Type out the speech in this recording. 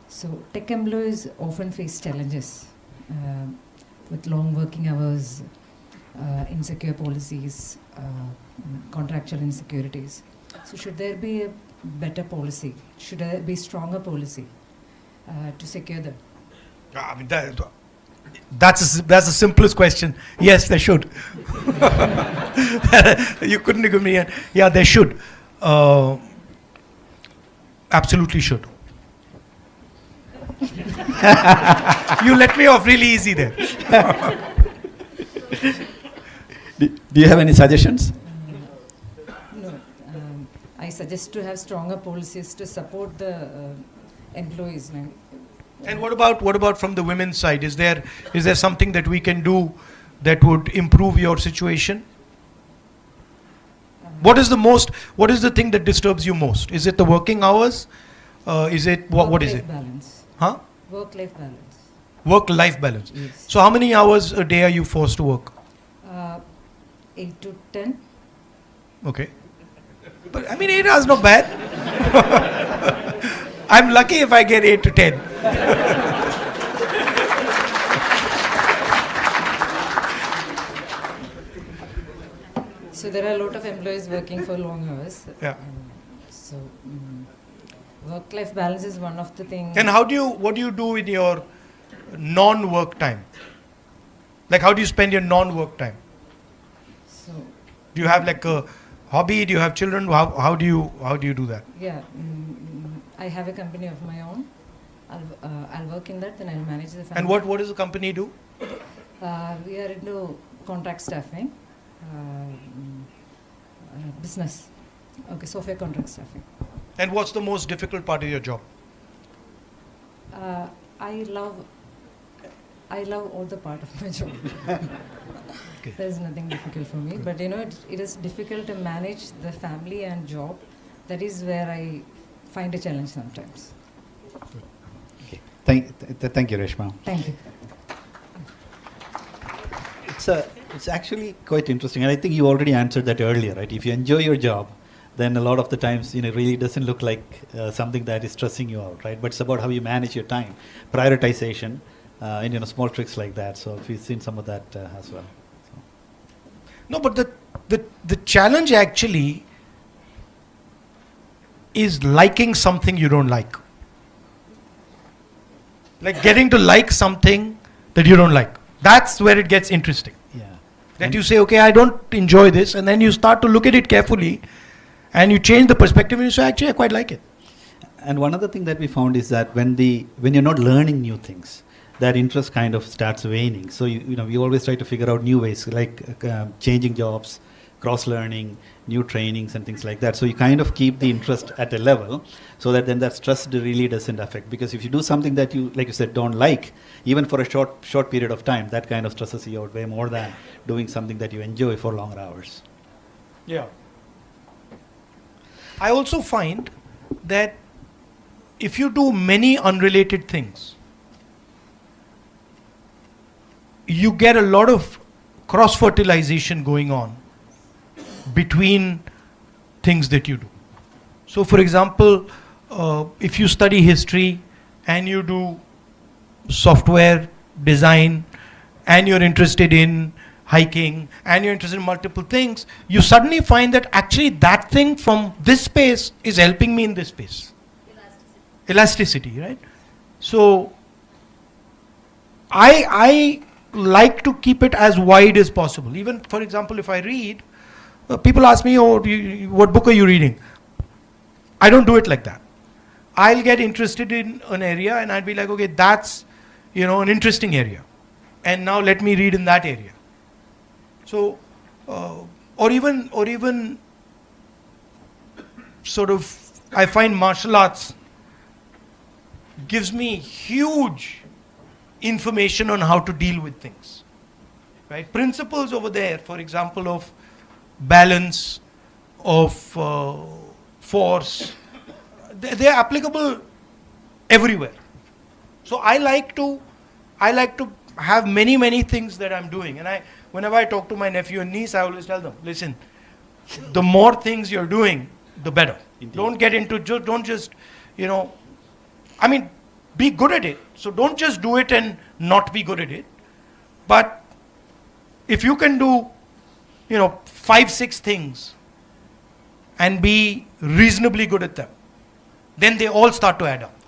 So tech employees often face challenges with long working hours, insecure policies, contractual insecurities. So should there be a better policy? Should there be stronger policy to secure them? I mean, that's the simplest question. Yes, they should. You couldn't give me a... Yeah, they should. Absolutely should. You let me off really easy there. Do you have any suggestions? No. I suggest to have stronger policies to support the employees. And what about from the women's side? Is there something that we can do that would improve your situation? What is the thing that disturbs you most? Is it the working hours? Is it what is it? Balance. Huh? Work-life balance. Work-life balance. Yes. So how many hours a day are you forced to work? 8 to 10. Okay. But I mean, 8 hours not bad. I'm lucky if I get 8 to 10. So there are a lot of employees working for long hours. Yeah. So work-life balance is one of the things. And what do you do in your non-work time? Like, how do you spend your non-work time? So Do you have like a hobby? Do you have children? How do you do that? yeah, I have a company of my own. I'll work in that, then I'll manage the family. And what does the company do? We are into contract staffing, business. Okay, software contract staffing. And what's the most difficult part of your job? I love all the part of my job. Okay. There's nothing difficult for me, but it is difficult to manage the family and job. That is where I find a challenge sometimes. Okay. Thank you, Reshma. Thank you. It's actually quite interesting, and I think you already answered that earlier, right? If you enjoy your job, then a lot of the times, it really doesn't look like something that is stressing you out, right? But it's about how you manage your time, prioritization, and small tricks like that. So if you've seen some of that as well. So. No, but the challenge actually is liking something you don't like. Like getting to like something that you don't like. That's where it gets interesting. Yeah. That you say, okay, I don't enjoy this, and then you start to look at it carefully, and you change the perspective, and you say, actually, I quite like it. And one other thing that we found is that when you're not learning new things, that interest kind of starts waning. So we always try to figure out new ways, like changing jobs, cross-learning, new trainings and things like that. So you kind of keep the interest at a level so that then that stress really doesn't affect. Because if you do something that you, like you said, don't like, even for a short period of time, that kind of stresses you out way more than doing something that you enjoy for longer hours. Yeah. I also find that if you do many unrelated things, you get a lot of cross-fertilization going on between things that you do. So for example, if you study history and you do software design and you're interested in hiking and you're interested in multiple things, you suddenly find that actually that thing from this space is helping me in this space. Elasticity, right? So I like to keep it as wide as possible. Even, for example, if I read, people ask me, what book are you reading? I don't do it like that. I'll get interested in an area and I'll be like, okay, that's an interesting area. And now let me read in that area. So, or even sort of, I find martial arts gives me huge information on how to deal with things, right? Principles over there, for example, of balance, of force, they're applicable everywhere. So I like to have many things that I'm doing, and whenever I talk to my nephew and niece, I always tell them, listen, the more things you're doing, the better. Indeed. Don't get into don't just I mean, be good at it. So don't just do it and not be good at it. But if you can do, 5, 6 things and be reasonably good at them, then they all start to add up.